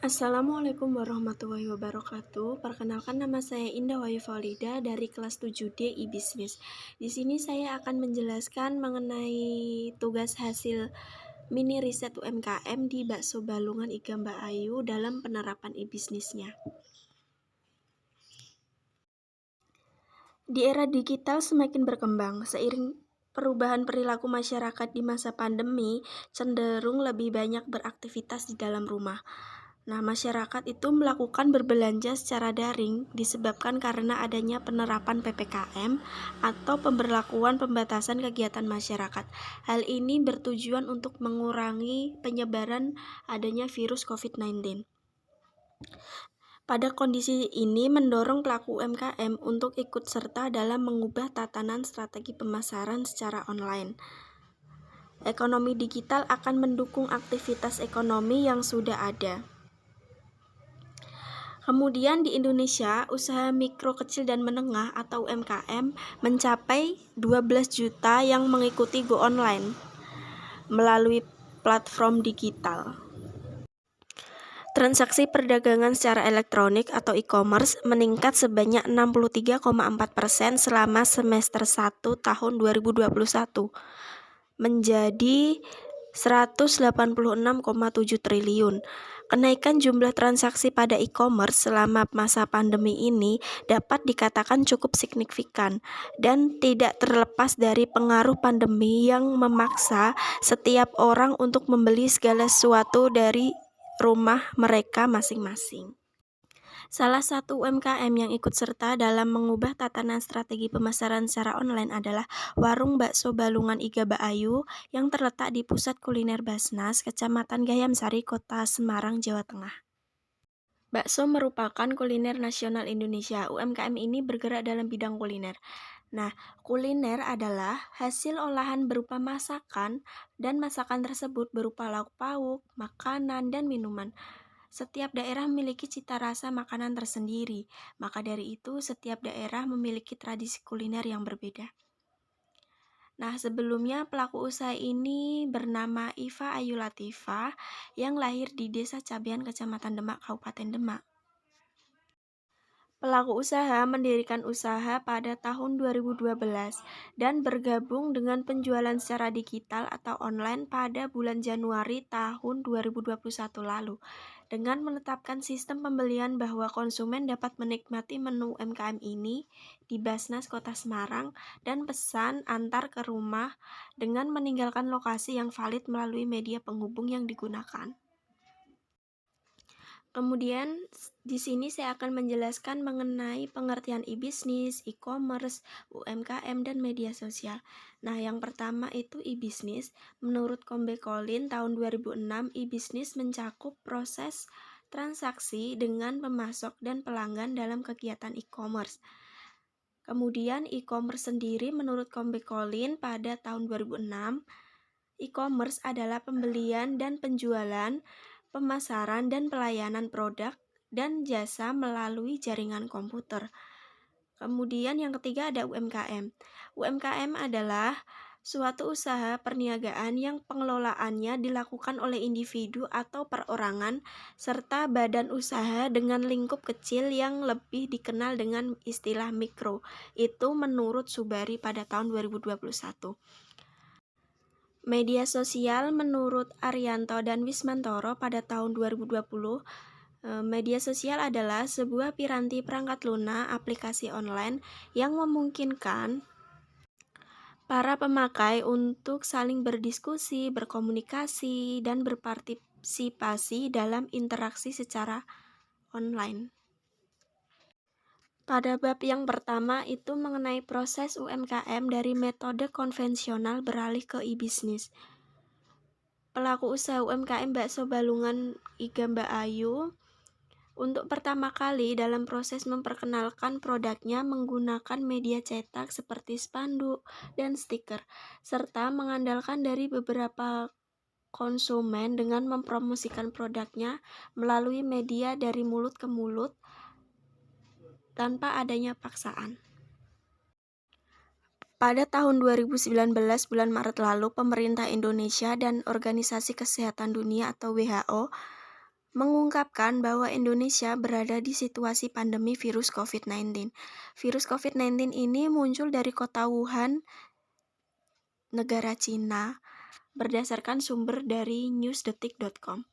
Assalamualaikum warahmatullahi wabarakatuh. Perkenalkan, nama saya Indah Wayu Faulida dari kelas 7D e-Business. Di sini saya akan menjelaskan mengenai tugas hasil mini riset UMKM di Bakso Balungan Iga Mbak Ayu dalam penerapan e-bisnisnya. Di era digital semakin berkembang, seiring perubahan perilaku masyarakat di masa pandemi cenderung lebih banyak beraktivitas di dalam rumah. Nah, masyarakat itu melakukan berbelanja secara daring disebabkan karena adanya penerapan PPKM atau pemberlakuan pembatasan kegiatan masyarakat. Hal ini bertujuan untuk mengurangi penyebaran adanya virus COVID-19. Pada kondisi ini mendorong pelaku UMKM untuk ikut serta dalam mengubah tatanan strategi pemasaran secara online. Ekonomi digital akan mendukung aktivitas ekonomi yang sudah ada. Kemudian di Indonesia, usaha mikro kecil dan menengah atau UMKM mencapai 12 juta yang mengikuti Go Online melalui platform digital. Transaksi perdagangan secara elektronik atau e-commerce meningkat sebanyak 63,4% selama semester 1 tahun 2021 menjadi 186,7 triliun. Kenaikan jumlah transaksi pada e-commerce selama masa pandemi ini dapat dikatakan cukup signifikan dan tidak terlepas dari pengaruh pandemi yang memaksa setiap orang untuk membeli segala sesuatu dari rumah mereka masing-masing. Salah satu UMKM yang ikut serta dalam mengubah tatanan strategi pemasaran secara online adalah Warung Bakso Balungan Iga Mbak Ayu yang terletak di Pusat Kuliner Basnas, Kecamatan Gayamsari, Kota Semarang, Jawa Tengah. Bakso merupakan kuliner nasional Indonesia. UMKM ini bergerak dalam bidang kuliner. Nah, kuliner adalah hasil olahan berupa masakan, dan masakan tersebut berupa lauk pauk, makanan, dan minuman. Setiap daerah memiliki cita rasa makanan tersendiri, maka dari itu setiap daerah memiliki tradisi kuliner yang berbeda. Nah, sebelumnya pelaku usaha ini bernama Iva Ayu Latifah yang lahir di Desa Cabean, Kecamatan Demak, Kabupaten Demak. Pelaku usaha mendirikan usaha pada tahun 2012 dan bergabung dengan penjualan secara digital atau online pada bulan Januari tahun 2021 lalu. Dengan menetapkan sistem pembelian bahwa konsumen dapat menikmati menu UMKM ini di Basnas Kota Semarang dan pesan antar ke rumah dengan meninggalkan lokasi yang valid melalui media penghubung yang digunakan. Kemudian di sini saya akan menjelaskan mengenai pengertian e-bisnis, e-commerce, UMKM, dan media sosial. Nah, yang pertama itu e-bisnis. Menurut Combe Collin tahun 2006, e-bisnis mencakup proses transaksi dengan pemasok dan pelanggan dalam kegiatan e-commerce. Kemudian e-commerce sendiri menurut Combe Collin pada tahun 2006, e-commerce adalah pembelian dan penjualan, pemasaran dan pelayanan produk dan jasa melalui jaringan komputer. Kemudian yang ketiga ada UMKM. UMKM adalah suatu usaha perniagaan yang pengelolaannya dilakukan oleh individu atau perorangan serta badan usaha dengan lingkup kecil yang lebih dikenal dengan istilah mikro. Itu menurut Subari pada tahun 2021. Media sosial menurut Arianto dan Wismantoro pada tahun 2020, media sosial adalah sebuah piranti perangkat lunak aplikasi online yang memungkinkan para pemakai untuk saling berdiskusi, berkomunikasi, dan berpartisipasi dalam interaksi secara online. Pada bab yang pertama itu mengenai proses UMKM dari metode konvensional beralih ke e-bisnis. Pelaku usaha UMKM Bakso Balungan Iga Mbak Ayu untuk pertama kali dalam proses memperkenalkan produknya menggunakan media cetak seperti spanduk dan stiker, serta mengandalkan dari beberapa konsumen dengan mempromosikan produknya melalui media dari mulut ke mulut tanpa adanya paksaan. Pada tahun 2019 bulan Maret lalu, pemerintah Indonesia dan Organisasi Kesehatan Dunia atau WHO mengungkapkan bahwa Indonesia berada di situasi pandemi virus COVID-19. Virus COVID-19 ini muncul dari kota Wuhan, negara Cina, berdasarkan sumber dari newsdetik.com.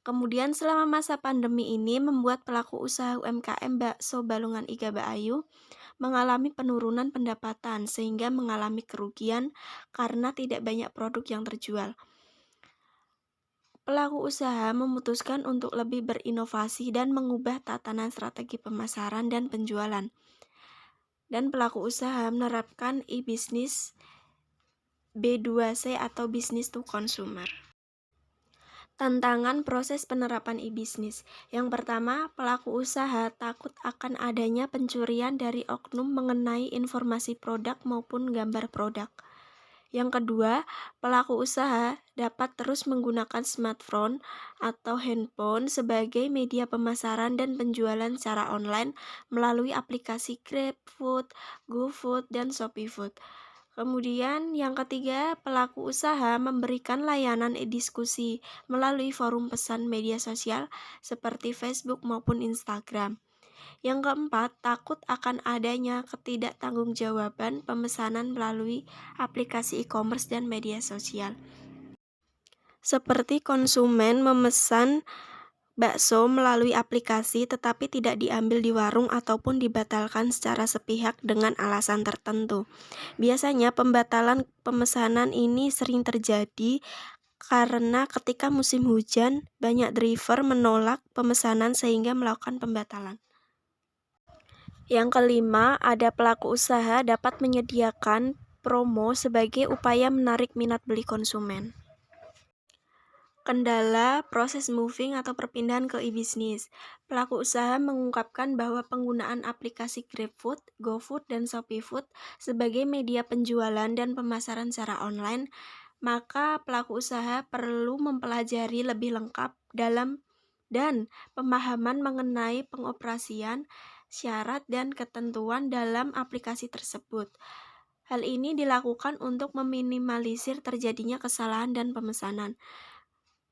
Kemudian selama masa pandemi ini membuat pelaku usaha UMKM bakso Balungan Iga Baayu mengalami penurunan pendapatan sehingga mengalami kerugian karena tidak banyak produk yang terjual. Pelaku usaha memutuskan untuk lebih berinovasi dan mengubah tatanan strategi pemasaran dan penjualan. Dan pelaku usaha menerapkan e-business B2C atau business to consumer. Tantangan proses penerapan e-business. Yang pertama, pelaku usaha takut akan adanya pencurian dari oknum mengenai informasi produk maupun gambar produk. Yang kedua, pelaku usaha dapat terus menggunakan smartphone atau handphone sebagai media pemasaran dan penjualan secara online melalui aplikasi GrabFood, GoFood, dan ShopeeFood. Kemudian yang ketiga, pelaku usaha memberikan layanan e-diskusi melalui forum pesan media sosial seperti Facebook maupun Instagram. Yang keempat, takut akan adanya ketidaktanggungjawaban pemesanan melalui aplikasi e-commerce dan media sosial. Seperti konsumen memesan bakso melalui aplikasi tetapi tidak diambil di warung ataupun dibatalkan secara sepihak dengan alasan tertentu. Biasanya pembatalan pemesanan ini sering terjadi karena ketika musim hujan banyak driver menolak pemesanan sehingga melakukan pembatalan. Yang kelima, ada pelaku usaha dapat menyediakan promo sebagai upaya menarik minat beli konsumen. Kendala proses moving atau perpindahan ke e-business. Pelaku usaha mengungkapkan bahwa penggunaan aplikasi GrabFood, GoFood, dan ShopeeFood sebagai media penjualan dan pemasaran secara online, maka pelaku usaha perlu mempelajari lebih lengkap dan pemahaman mengenai pengoperasian, syarat dan ketentuan dalam aplikasi tersebut. Hal ini dilakukan untuk meminimalisir terjadinya kesalahan dan pemesanan.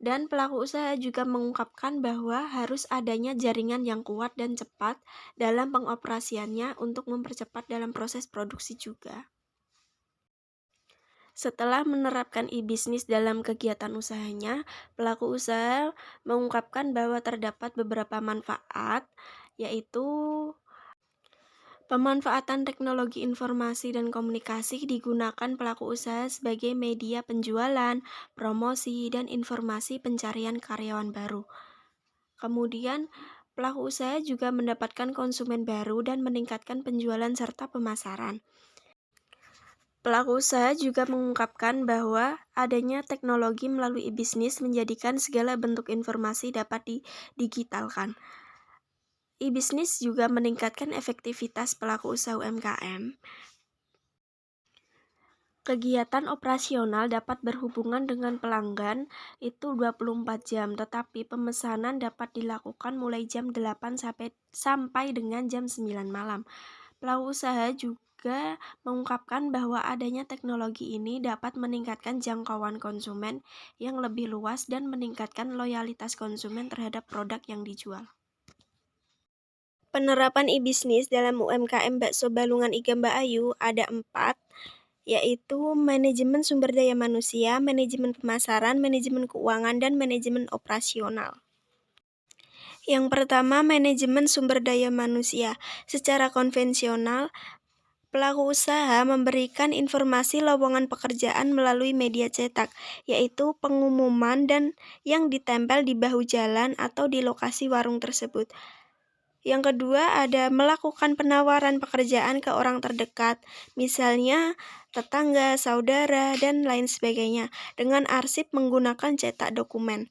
Dan pelaku usaha juga mengungkapkan bahwa harus adanya jaringan yang kuat dan cepat dalam pengoperasiannya untuk mempercepat dalam proses produksi juga. Setelah menerapkan e-business dalam kegiatan usahanya, pelaku usaha mengungkapkan bahwa terdapat beberapa manfaat, yaitu pemanfaatan teknologi informasi dan komunikasi digunakan pelaku usaha sebagai media penjualan, promosi, dan informasi pencarian karyawan baru. Kemudian, pelaku usaha juga mendapatkan konsumen baru dan meningkatkan penjualan serta pemasaran. Pelaku usaha juga mengungkapkan bahwa adanya teknologi melalui e-business menjadikan segala bentuk informasi dapat didigitalkan. E-business juga meningkatkan efektivitas pelaku usaha UMKM. Kegiatan operasional dapat berhubungan dengan pelanggan itu 24 jam, tetapi pemesanan dapat dilakukan mulai jam 8 sampai dengan jam 9 malam. Pelaku usaha juga mengungkapkan bahwa adanya teknologi ini dapat meningkatkan jangkauan konsumen yang lebih luas dan meningkatkan loyalitas konsumen terhadap produk yang dijual. Penerapan e-business dalam UMKM Bakso Balungan Iga Baayu ada 4, yaitu manajemen sumber daya manusia, manajemen pemasaran, manajemen keuangan, dan manajemen operasional. Yang pertama, manajemen sumber daya manusia. Secara konvensional, pelaku usaha memberikan informasi lowongan pekerjaan melalui media cetak, yaitu pengumuman dan yang ditempel di bahu jalan atau di lokasi warung tersebut. Yang kedua, ada melakukan penawaran pekerjaan ke orang terdekat, misalnya tetangga, saudara, dan lain sebagainya, dengan arsip menggunakan cetak dokumen.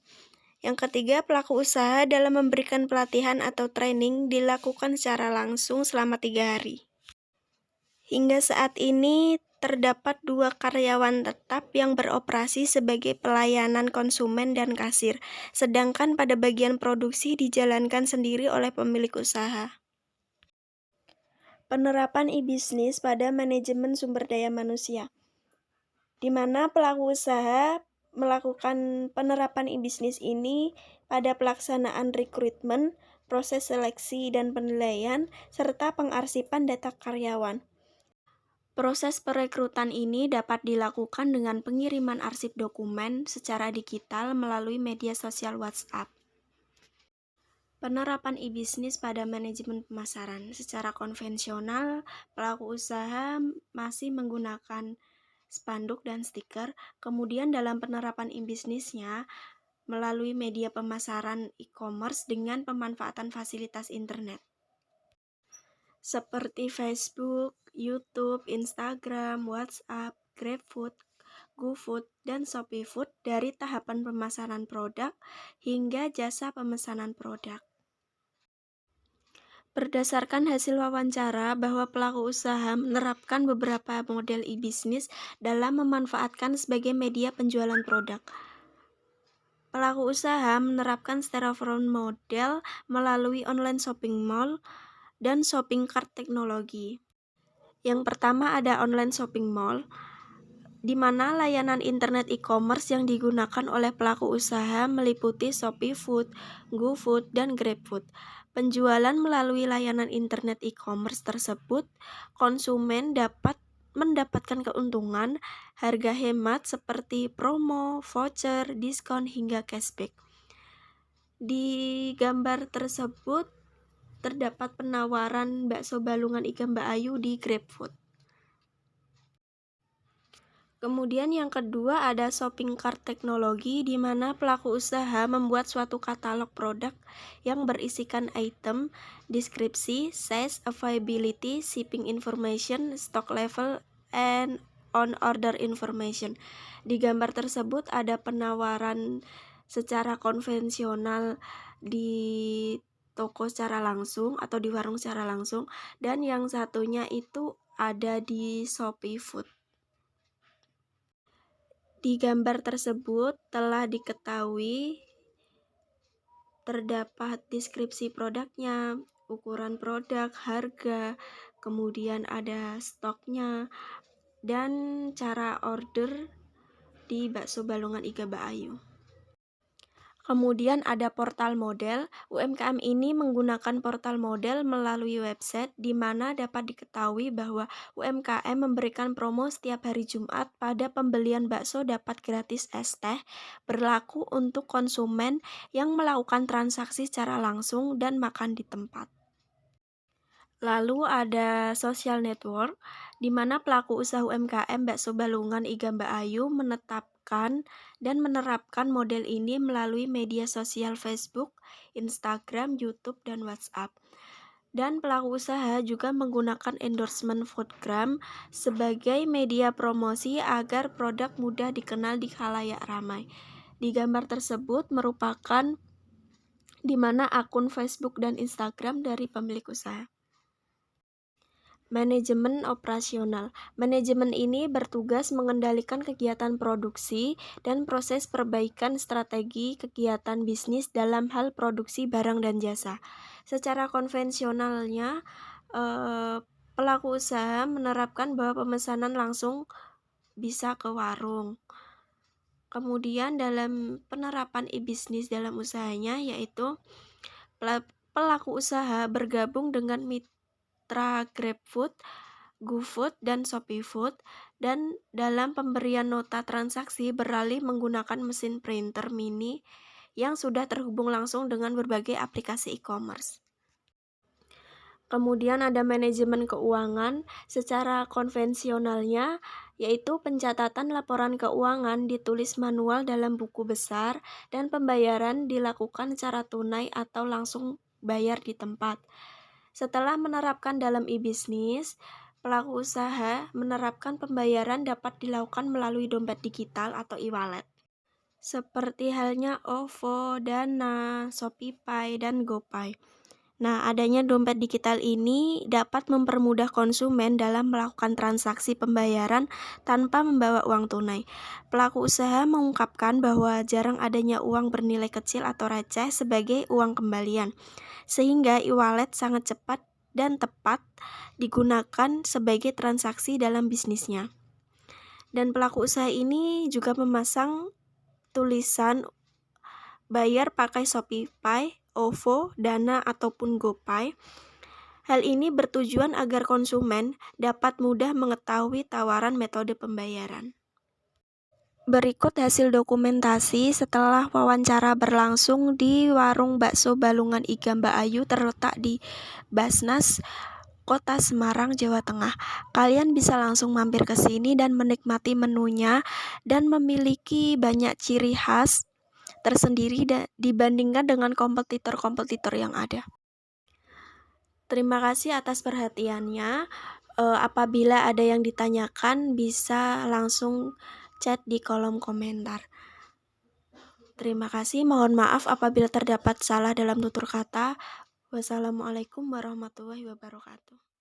Yang ketiga, pelaku usaha dalam memberikan pelatihan atau training dilakukan secara langsung selama 3 hari. Hingga saat ini terdapat 2 karyawan tetap yang beroperasi sebagai pelayanan konsumen dan kasir, sedangkan pada bagian produksi dijalankan sendiri oleh pemilik usaha. Penerapan e-business pada manajemen sumber daya manusia, di mana pelaku usaha melakukan penerapan e-business ini pada pelaksanaan rekrutmen, proses seleksi dan penilaian, serta pengarsipan data karyawan. Proses perekrutan ini dapat dilakukan dengan pengiriman arsip dokumen secara digital melalui media sosial WhatsApp. Penerapan e-bisnis pada manajemen pemasaran. Secara konvensional, pelaku usaha masih menggunakan spanduk dan stiker. Kemudian dalam penerapan e-bisnisnya melalui media pemasaran e-commerce dengan pemanfaatan fasilitas internet seperti Facebook, YouTube, Instagram, WhatsApp, GrabFood, GoFood, dan ShopeeFood dari tahapan pemasaran produk hingga jasa pemesanan produk. Berdasarkan hasil wawancara bahwa pelaku usaha menerapkan beberapa model e-bisnis dalam memanfaatkan sebagai media penjualan produk. Pelaku usaha menerapkan styrofoam model melalui online shopping mall dan shopping cart teknologi. Yang pertama ada online shopping mall, di mana layanan internet e-commerce yang digunakan oleh pelaku usaha meliputi ShopeeFood, GoFood, dan GrabFood. Penjualan melalui layanan internet e-commerce tersebut, konsumen dapat mendapatkan keuntungan, harga hemat seperti promo, voucher, diskon, hingga cashback. Di gambar tersebut terdapat penawaran bakso balungan ikan Mbak Ayu di GrabFood. Kemudian yang kedua ada shopping cart teknologi, di mana pelaku usaha membuat suatu katalog produk yang berisikan item, deskripsi, size, availability, shipping information, stock level, and on order information. Di gambar tersebut ada penawaran secara konvensional di toko secara langsung atau di warung secara langsung, dan yang satunya itu ada di ShopeeFood. Di gambar tersebut telah diketahui terdapat deskripsi produknya, ukuran produk, harga, kemudian ada stoknya, dan cara order di bakso balungan iga Mbak Ayu. Kemudian ada portal model. UMKM ini menggunakan portal model melalui website, di mana dapat diketahui bahwa UMKM memberikan promo setiap hari Jumat pada pembelian bakso dapat gratis es teh, berlaku untuk konsumen yang melakukan transaksi secara langsung dan makan di tempat. Lalu ada social network, di mana pelaku usaha UMKM bakso balungan iga Mbak Ayu menetapkan dan menerapkan model ini melalui media sosial Facebook, Instagram, YouTube, dan WhatsApp. Dan pelaku usaha juga menggunakan endorsement foodgram sebagai media promosi agar produk mudah dikenal di khalayak ramai. Di gambar tersebut merupakan di mana akun Facebook dan Instagram dari pemilik usaha. Manajemen operasional. Manajemen ini bertugas mengendalikan kegiatan produksi dan proses perbaikan strategi kegiatan bisnis dalam hal produksi barang dan jasa. Secara konvensionalnya, pelaku usaha menerapkan bahwa pemesanan langsung bisa ke warung. Kemudian dalam penerapan e-bisnis dalam usahanya, yaitu pelaku usaha bergabung dengan GrabFood, GoFood, dan ShopeeFood, dan dalam pemberian nota transaksi beralih menggunakan mesin printer mini yang sudah terhubung langsung dengan berbagai aplikasi e-commerce. Kemudian ada manajemen keuangan. Secara konvensionalnya, yaitu pencatatan laporan keuangan ditulis manual dalam buku besar dan pembayaran dilakukan secara tunai atau langsung bayar di tempat. Setelah menerapkan dalam e-bisnis, pelaku usaha menerapkan pembayaran dapat dilakukan melalui dompet digital atau e-wallet. Seperti halnya OVO, Dana, ShopeePay, dan GoPay. Nah, adanya dompet digital ini dapat mempermudah konsumen dalam melakukan transaksi pembayaran tanpa membawa uang tunai. Pelaku usaha mengungkapkan bahwa jarang adanya uang bernilai kecil atau receh sebagai uang kembalian, sehingga e-wallet sangat cepat dan tepat digunakan sebagai transaksi dalam bisnisnya. Dan pelaku usaha ini juga memasang tulisan bayar pakai Shopify, OVO, Dana, ataupun GoPay. Hal ini bertujuan agar konsumen dapat mudah mengetahui tawaran metode pembayaran. Berikut hasil dokumentasi setelah wawancara berlangsung di warung bakso Balungan Iga Mbak Ayu terletak di Basnas, Kota Semarang, Jawa Tengah. Kalian bisa langsung mampir ke sini dan menikmati menunya dan memiliki banyak ciri khas tersendiri dibandingkan dengan kompetitor-kompetitor yang ada. Terima kasih atas perhatiannya. Apabila ada yang ditanyakan, bisa langsung chat di kolom komentar. Terima kasih, mohon maaf apabila terdapat salah dalam tutur kata. Wassalamualaikum warahmatullahi wabarakatuh.